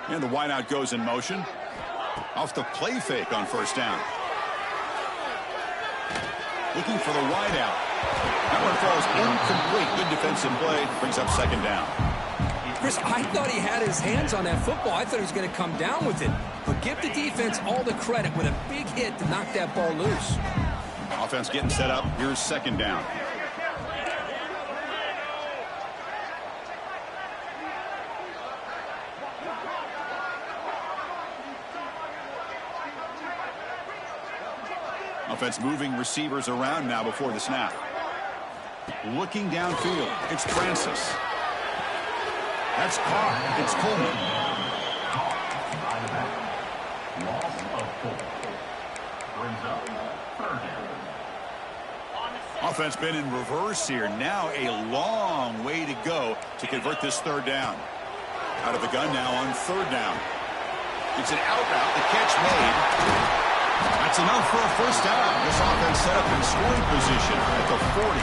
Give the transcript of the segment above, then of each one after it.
And the wideout goes in motion. Off the play fake on first down. Looking for the wideout. That one falls incomplete. Good defensive play. Brings up second down. Chris, I thought he had his hands on that football. I thought he was going to come down with it. But give the defense all the credit with a big hit to knock that ball loose. Offense getting set up. Here's second down. Offense moving receivers around now before the snap. Looking downfield. It's Francis. That's caught. It's Coleman. Offense been in reverse here. Now a long way to go to convert this third down. Out of the gun now on third down. It's an out route. The catch made. That's enough for a first down. This offense set up in scoring position at the 40.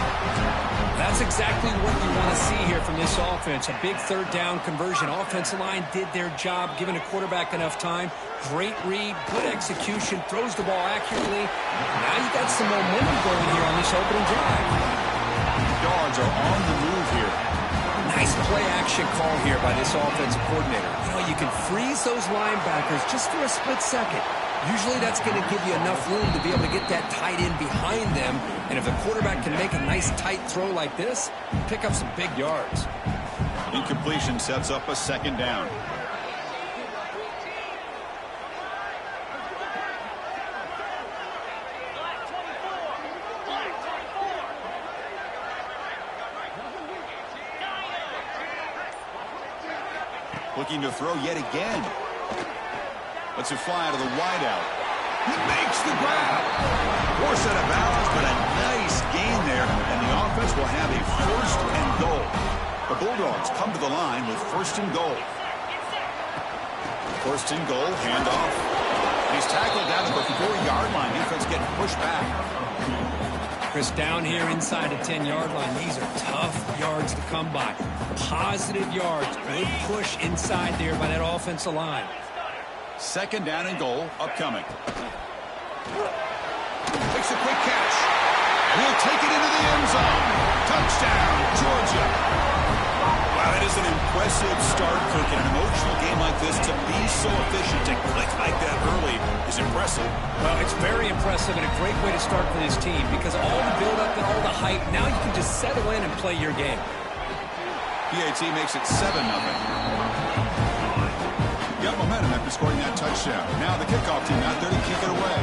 That's exactly what you want to see here from this offense. A big third down conversion. Offensive line did their job, giving a quarterback enough time. Great read, good execution, throws the ball accurately. Now you got some momentum going here on this opening drive. Dogs are on the move here. Nice play action call here by this offensive coordinator. You know, you can freeze those linebackers just for a split second. Usually that's going to give you enough room to be able to get that tight end behind them. And if the quarterback can make a nice tight throw like this, pick up some big yards. Incompletion sets up a second down. Looking to throw yet again. Lets it fly out of the wideout. He makes the grab. Force out of bounds, but a nice gain there. And the offense will have a first and goal. The Bulldogs come to the line with first and goal. First and goal, handoff. And he's tackled down at the 4-yard line. Defense getting pushed back. Chris, down here inside the 10-yard line, these are tough yards to come by. Positive yards. Good push inside there by that offensive line. Second down and goal, upcoming. Makes a quick catch. He'll take it into the end zone. Touchdown, Georgia. Wow, that is an impressive start, Kirk. In an emotional game like this, to be so efficient, to click like that early is impressive. Well, it's very impressive and a great way to start for this team because all the build-up and all the hype, now you can just settle in and play your game. PAT makes it 7-0. Got momentum after scoring that touchdown. Now the kickoff team out there to kick it away.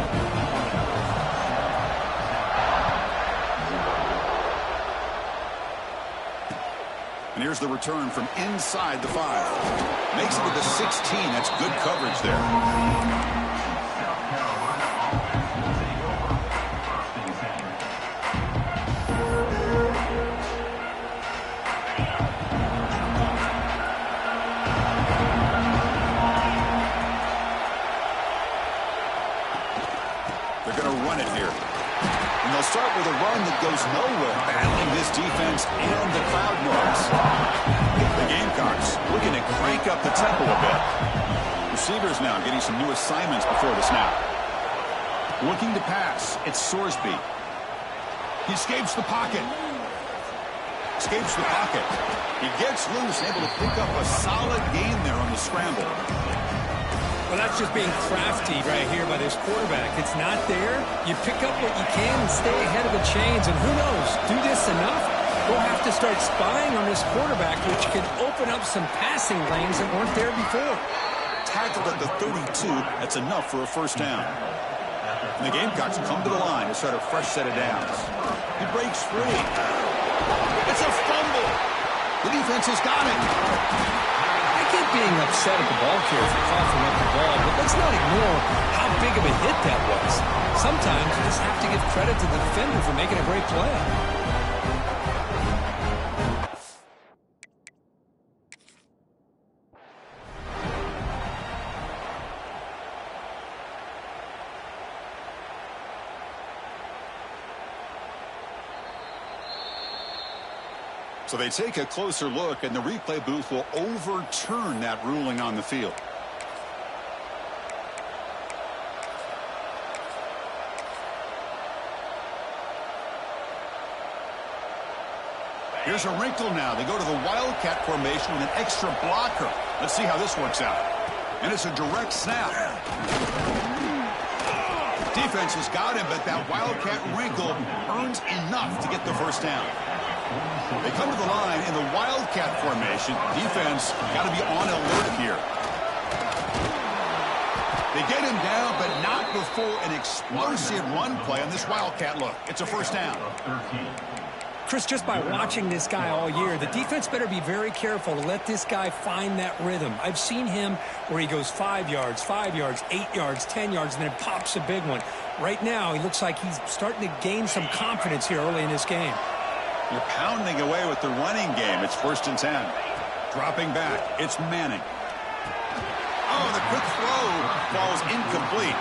And here's the return from inside the 5. Makes it to the 16. That's good coverage there. Start with a run that goes nowhere, battling this defense and the crowd noise. The Gamecocks looking to crank up the tempo a bit. Receivers now getting some new assignments before the snap. Looking to pass, it's Sorsby. He escapes the pocket. Escapes the pocket. He gets loose, able to pick up a solid gain there on the scramble. Well, that's just being crafty right here by this quarterback. It's not there. You pick up what you can and stay ahead of the chains. And who knows, do this enough, we'll have to start spying on this quarterback, which can open up some passing lanes that weren't there before. Tackled at the 32. That's enough for a first down. And the Gamecocks come to the line to start a fresh set of downs. He breaks free. It's a fumble. The defense has got it. I get being upset at the ball carrier for coughing up the ball, but let's not ignore how big of a hit that was. Sometimes you just have to give credit to the defender for making a great play. So they take a closer look, and the replay booth will overturn that ruling on the field. Here's a wrinkle now. They go to the wildcat formation with an extra blocker. Let's see how this works out. And it's a direct snap. Defense has got him, but that wildcat wrinkle earns enough to get the first down. They come to the line in the wildcat formation. Defense got to be on alert here. They get him down, but not before an explosive run play on this wildcat look. It's a first down. Chris, just by watching this guy all year, the defense better be very careful to let this guy find that rhythm. I've seen him where he goes 5 yards, 8 yards, 10 yards, and then pops a big one. Right now, he looks like he's starting to gain some confidence here early in this game. You're pounding away with the running game. It's 1st and 10. Dropping back. It's Manning. Oh, the quick throw falls incomplete.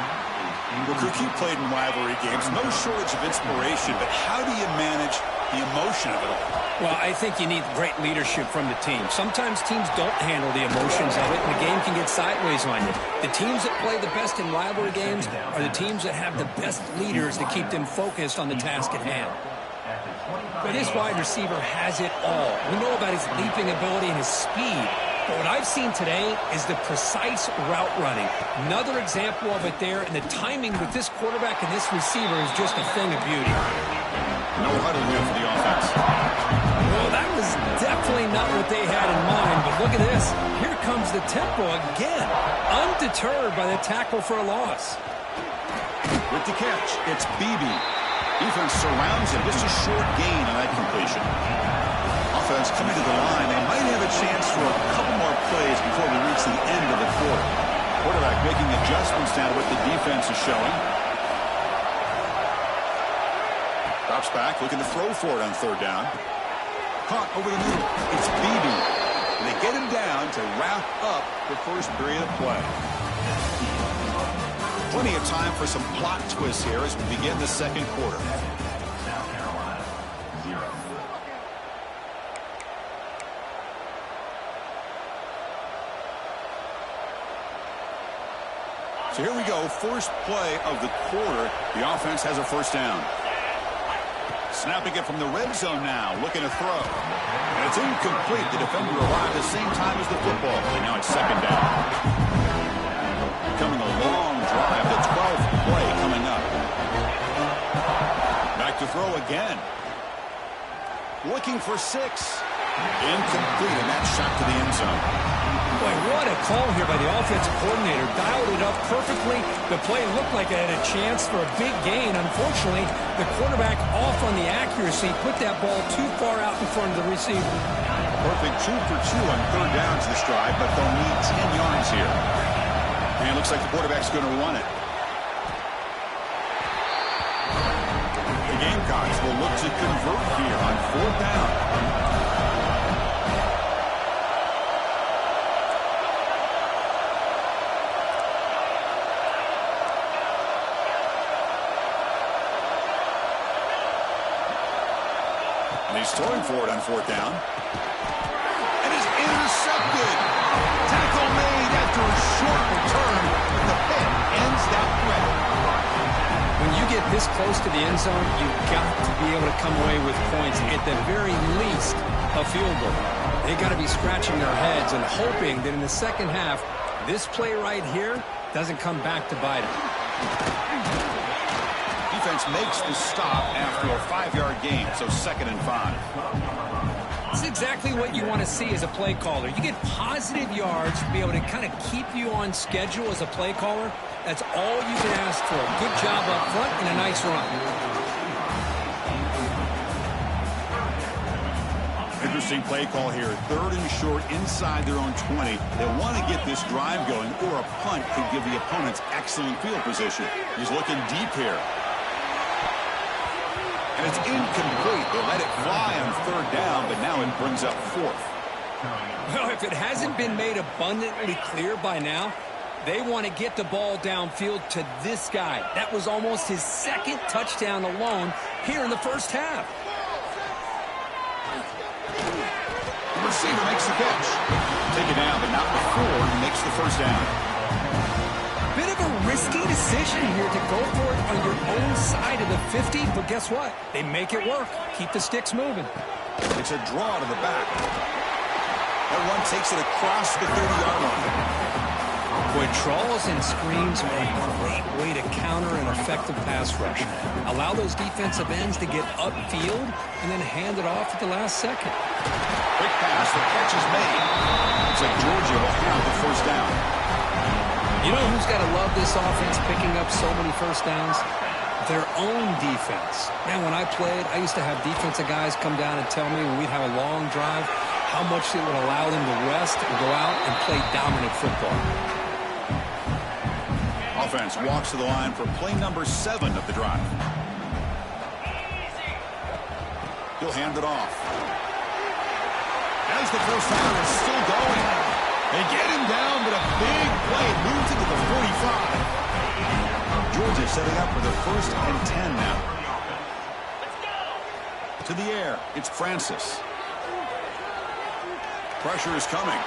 Well, Kirk, you played in rivalry games. No shortage of inspiration, but how do you manage the emotion of it all? Well, I think you need great leadership from the team. Sometimes teams don't handle the emotions of it, and the game can get sideways on you. The teams that play the best in rivalry games are the teams that have the best leaders to keep them focused on the task at hand. But this wide receiver has it all. We know about his leaping ability and his speed. But what I've seen today is the precise route running. Another example of it there, and the timing with this quarterback and this receiver is just a thing of beauty. No huddle here for the offense. Well, that was definitely not what they had in mind, but look at this. Here comes the tempo again, undeterred by the tackle for a loss. With the catch, it's Beebe. Defense surrounds him. Just a short gain on that completion. Offense coming to the line. They might have a chance for a couple more plays before we reach the end of the quarter. Quarterback making adjustments now what the defense is showing. Drops back, looking to throw for it on 3rd down. Caught over the middle. It's Beebe. And they get him down to wrap up the first period of play. Plenty of time for some plot twists here as we begin the second quarter. South Carolina, 0. So here we go, first play of the quarter. The offense has a first down. Snapping it from the red zone now, looking to throw. And it's incomplete. The defender arrived at the same time as the football. And now it's 2nd down. Coming a long drive, the 12th play coming up. Back to throw again. Looking for 6. Incomplete, and that shot to the end zone. Boy, what a call here by the offensive coordinator. Dialed it up perfectly. The play looked like it had a chance for a big gain. Unfortunately, the quarterback off on the accuracy, put that ball too far out in front of the receiver. Perfect 2 for 2 on 3rd downs this drive, but they'll need 10 yards here. And it looks like the quarterback's going to run it. The Gamecocks will look to convert here on 4th down. And he's throwing for it on 4th down. And is intercepted. Tackle made after a short return, but the pick ends that threat. When you get this close to the end zone, you've got to be able to come away with points. At the very least, a field goal. They got to be scratching their heads and hoping that in the second half, this play right here doesn't come back to bite them. Defense makes the stop after a 5-yard gain, so 2nd and 5. It's exactly what you want to see as a play caller. You get positive yards to be able to kind of keep you on schedule as a play caller. That's all you can ask for. Good job up front and a nice run. Interesting play call here. 3rd and short inside their own 20. They want to get this drive going, or a punt could give the opponents excellent field position. He's looking deep here. And it's incomplete. They let it fly on 3rd down, but now it brings up 4th. Well, if it hasn't been made abundantly clear by now, they want to get the ball downfield to this guy. That was almost his 2nd touchdown alone here in the first half. The receiver makes the catch. Take it down, but not before he makes the first down. Bit of a risky decision here to go for it on your own side of the 50, but guess what? They make it work. Keep the sticks moving. It's a draw to the back. That one takes it across the 30-yard line. Boy, trawls and screens are a great way to counter an effective pass rush. Allow those defensive ends to get upfield and then hand it off at the last second. Quick pass, the catch is made. Looks like Georgia will have the first down. You know who's got to love this offense picking up so many first downs? Their own defense. Man, when I played, I used to have defensive guys come down and tell me when we'd have a long drive how much it would allow them to rest and go out and play dominant football. Offense walks to the line for play number 7 of the drive. He'll hand it off. As the first down is still going. They get him down, but a big play moves into the 45. Georgia setting up for the 1st and 10 now. To the air, it's Francis. Pressure is coming.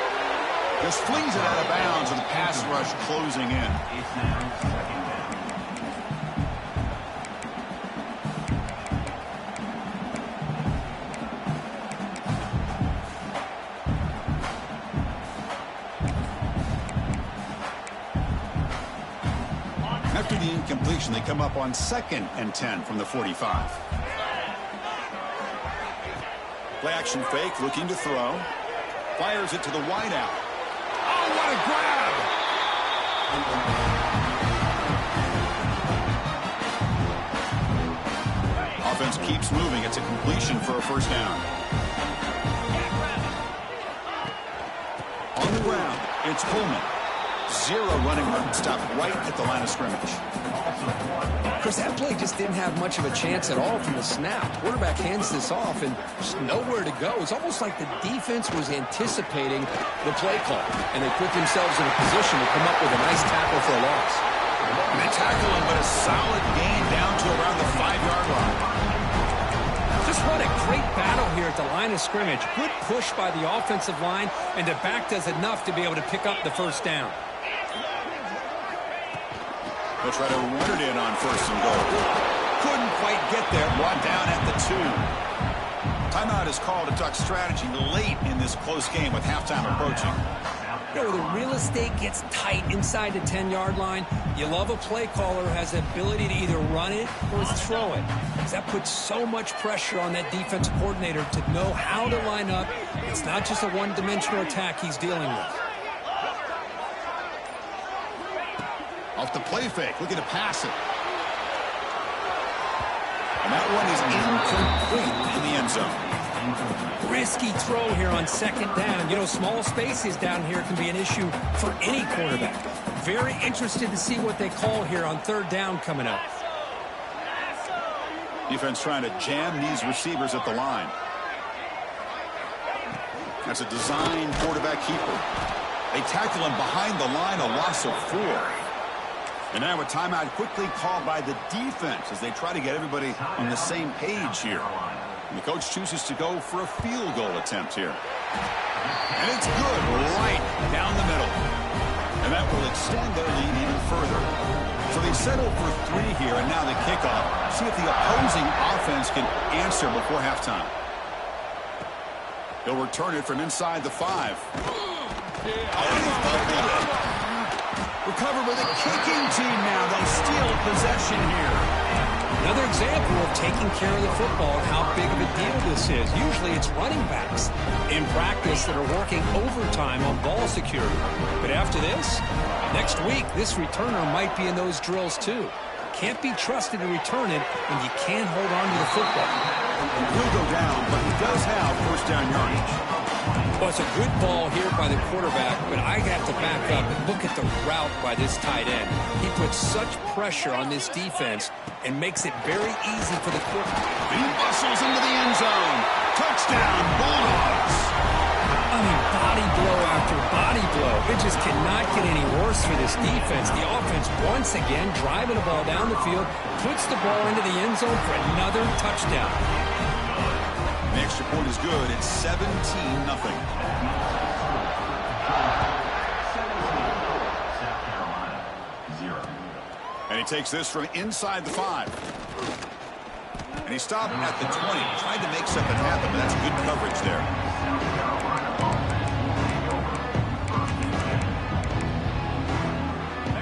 Just flings it out of bounds and the pass rush closing in. After the incompletion, they come up on 2nd and 10 from the 45. Play action fake, looking to throw. Fires it to the wideout. Oh, what a grab! Offense keeps moving. It's a completion for a first down. On the ground, it's Coleman. 0 running room. Stopped right at the line of scrimmage. Chris, that play just didn't have much of a chance at all from the snap. Quarterback hands this off and just nowhere to go. It's almost like the defense was anticipating the play call, and they put themselves in a position to come up with a nice tackle for a loss. And they tackle him, but a solid gain down to around the 5-yard line. Just what a great battle here at the line of scrimmage. Good push by the offensive line, and the back does enough to be able to pick up the first down. They'll try to run it in on 1st and goal. Couldn't quite get there. Brought down at the 2. Timeout is called to talk strategy late in this close game with halftime approaching. You know, the real estate gets tight inside the 10-yard line. You love a play caller who has the ability to either run it or throw it. Because that puts so much pressure on that defensive coordinator to know how to line up. It's not just a one-dimensional attack he's dealing with. Off the play fake, looking to pass it. And that one is incomplete in the end zone. Risky throw here on 2nd down. You know, small spaces down here can be an issue for any quarterback. Very interested to see what they call here on 3rd down coming up. Defense trying to jam these receivers at the line. That's a design quarterback keeper. They tackle him behind the line, a loss of 4. And now a timeout quickly called by the defense as they try to get everybody on the same page here. And the coach chooses to go for a field goal attempt here. And it's good, right down the middle. And that will extend their lead even further. So they settle for 3 here, and now the kickoff. See if the opposing offense can answer before halftime. He'll return it from inside the 5. Oh, he fumbled it. Recovered by the kicking team now. They steal possession here. Another example of taking care of the football and how big of a deal this is. Usually it's running backs in practice that are working overtime on ball security. But after this, next week, this returner might be in those drills too. Can't be trusted to return it when you can't hold on to the football. He'll go down, but he does have first down yardage. Well, it's a good ball here by the quarterback, but I have to back up and look at the route by this tight end. He puts such pressure on this defense and makes it very easy for the quarterback. He bustles into the end zone. Touchdown, Bulldogs. I mean, body blow after body blow. It just cannot get any worse for this defense. The offense, once again, driving the ball down the field, puts the ball into the end zone for another touchdown. The extra point is good. It's 17-0. South Carolina, 0. And he takes this from inside the 5. And he stopped at the 20, tried to make something happen, but that's good coverage there.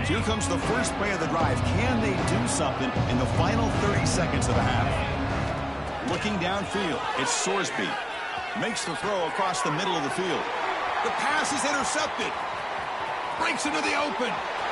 Here comes the first play of the drive. Can they do something in the final 30 seconds of the half? Looking downfield, it's Sorsby. Makes the throw across the middle of the field. The pass is intercepted. Breaks into the open.